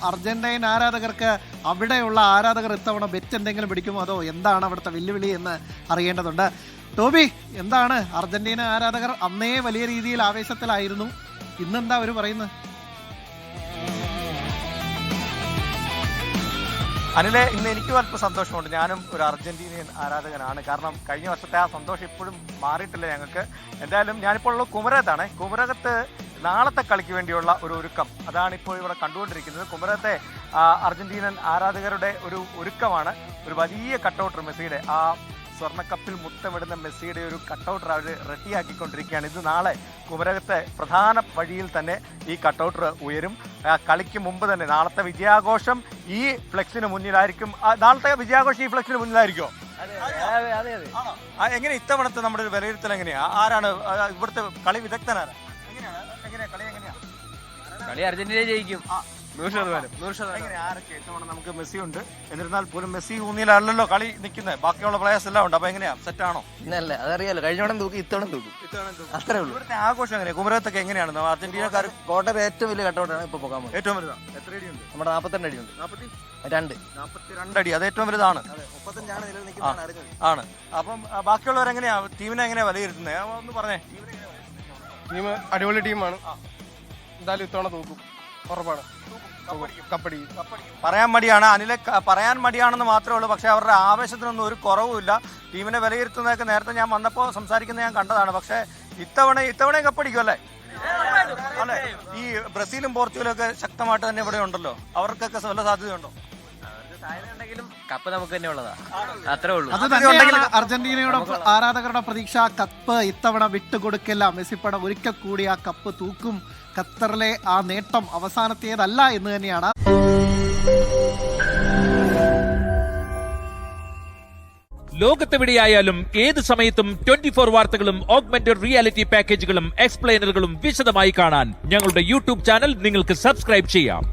Argentine ആരാധകർക്ക് അവിടെയുള്ള ആരാധകർ ഇത്തവണ ബെറ്റ് എന്തെങ്കിലും പിടിക്കുമോ അതോ എന്താണ് അവിടുത്തെ വെല്ലുവിളി എന്ന് അറിയേണ്ടതുണ്ട്. ടോബി, എന്താണ് അർജന്റീന ആരാധകർ അന്നേ വലിയ രീതിയിൽ ആവേശത്തിലായിരുന്നു, ഇന്നെന്താ അവർ പറയുന്നത്? അനിലെ, ഇന്ന് എനിക്കും അല്പം സന്തോഷമുണ്ട്. ഞാനും ഒരു അർജന്റീനിയൻ ആരാധകനാണ്. കാരണം കഴിഞ്ഞ വർഷത്തെ ആ സന്തോഷം ഇപ്പോഴും മാറിയിട്ടില്ല ഞങ്ങൾക്ക്. എന്തായാലും ഞാനിപ്പോൾ ഉള്ള കുമരകത്താണ്. കുമരകത്ത് നാളത്തെ കളിക്ക് വേണ്ടിയുള്ള ഒരു ഒരുക്കം അതാണ് ഇപ്പോൾ ഇവിടെ കണ്ടുകൊണ്ടിരിക്കുന്നത്. കുമരകത്തെ അർജന്റീനൻ ആരാധകരുടെ ഒരു ഒരുക്കമാണ്. ഒരു വലിയ കട്ടൗട്ടർ മെസ്സിയുടെ, ആ സ്വർണ്ണക്കപ്പിൽ മുത്തമിടുന്ന മെസ്സിയുടെ ഒരു കട്ടൗട്ടർ അവർ റെഡിയാക്കിക്കൊണ്ടിരിക്കുകയാണ്. ഇത് നാളെ കുമരകത്തെ പ്രധാന വഴിയിൽ തന്നെ ഈ കട്ടൗട്ടർ ഉയരും. കളിക്ക് മുമ്പ് തന്നെ നാളത്തെ വിജയാഘോഷം ഈ ഫ്ലെക്സിന് മുന്നിലായിരിക്കും. നാളത്തെ വിജയാഘോഷം ഈ ഫ്ലെക്സിന് മുന്നിലായിരിക്കുമോ? എങ്ങനെ ഇത്തവണത്തെ നമ്മുടെ ഒരു വിലയിരുത്തൽ എങ്ങനെയാ? ആരാണ് ഇവിടുത്തെ കളി വിദഗ്ധനാണ്? കളി അർജന്റീന ജയിക്കും 100%. ആരൊക്കെ ഇത്തവണ നമുക്ക് മെസ്സി ഉണ്ട്, എന്നിരുന്നാൽ പോലും മെസ്സി ഊന്നിയിലല്ലോ കളി നിൽക്കുന്നത്. ബാക്കിയുള്ള പ്ലേയേഴ്സ് എല്ലാം ഉണ്ട്. അപ്പൊ എങ്ങനെയാ, സെറ്റാണോ? ഇന്നല്ലേ അതറിയാലോ, കഴിഞ്ഞോണം തൂക്കി ഇത്തവണ തൂക്കും, അത്രേ ഉള്ളൂ. ഇവിടുത്തെ ആഘോഷം എങ്ങനെയാ? കുമരകത്തൊക്കെ എങ്ങനെയാണ് അർജന്റീനക്കാർ? കോട്ടയം ഏറ്റവും വലിയ കട്ടൗട്ടാണ് ഇപ്പൊ പോകാൻ പോകുന്നത്. ഏറ്റവും വലുതാണ്. എത്ര അടിയുണ്ട്? നമ്മുടെ 42 അടിയുണ്ട്. 42 അടി, അത് ഏറ്റവും വലുതാണ്. 35 നിലനിൽക്കുന്നതാണ് ആണ്. അപ്പം ബാക്കിയുള്ളവരെങ്ങനെയാ, ടീമിനെ എങ്ങനെയാ വിലയിരുത്തുന്നത്? ഒന്ന് പറഞ്ഞേ. ടീം അടിപൊളി ടീമാണ്. എന്തായാലും ഇത്തവണ തൂക്കും, ഉറപ്പാണ്. കപ്പടി പറയാൻ മടിയാണ് അനിലെ, പറയാൻ മടിയാണെന്ന് മാത്രമേ ഉള്ളൂ. പക്ഷെ അവരുടെ ആവേശത്തിനൊന്നും ഒരു കുറവുമില്ല. ടീമിനെ വിലയിരുത്തുന്നതൊക്കെ നേരത്തെ ഞാൻ വന്നപ്പോൾ സംസാരിക്കുന്നത് ഞാൻ കണ്ടതാണ്. പക്ഷെ ഇത്തവണയും കപ്പടിക്കും അല്ലേ? അല്ലെ, ഈ ബ്രസീലും പോർച്ചുഗലും ഒക്കെ ശക്തമായിട്ട് തന്നെ ഇവിടെ ഉണ്ടല്ലോ. അവർക്കൊക്കെ വല്ല സാധ്യതയുണ്ടോ? കപ്പ് നമുക്ക് തന്നെ ഉള്ളതാ, അത്രേ ഉള്ളൂ. അത് തന്നെയാണ് അർജന്റീനയുടെ ആരാധകരുടെ പ്രതീക്ഷ. കപ്പ് ഇത്തവണ വിട്ടുകൊടുക്കില്ല. മെസ്സിപ്പട ഒരിക്കൽ കൂടി ആ കപ്പ് തൂക്കും. ഖത്തറിലെ ആ നേട്ടം അവസാനത്തേതല്ല എന്ന് തന്നെയാണ്. ലോകത്തെവിടെയായാലും ഏത് സമയത്തും 24 വാർത്തകളും ഓഗ്മെന്റഡ് റിയാലിറ്റി പാക്കേജുകളും എക്സ്പ്ലെയിനറുകളും വിശദമായി കാണാൻ ഞങ്ങളുടെ യൂട്യൂബ് ചാനൽ നിങ്ങൾക്ക് സബ്സ്ക്രൈബ് ചെയ്യാം.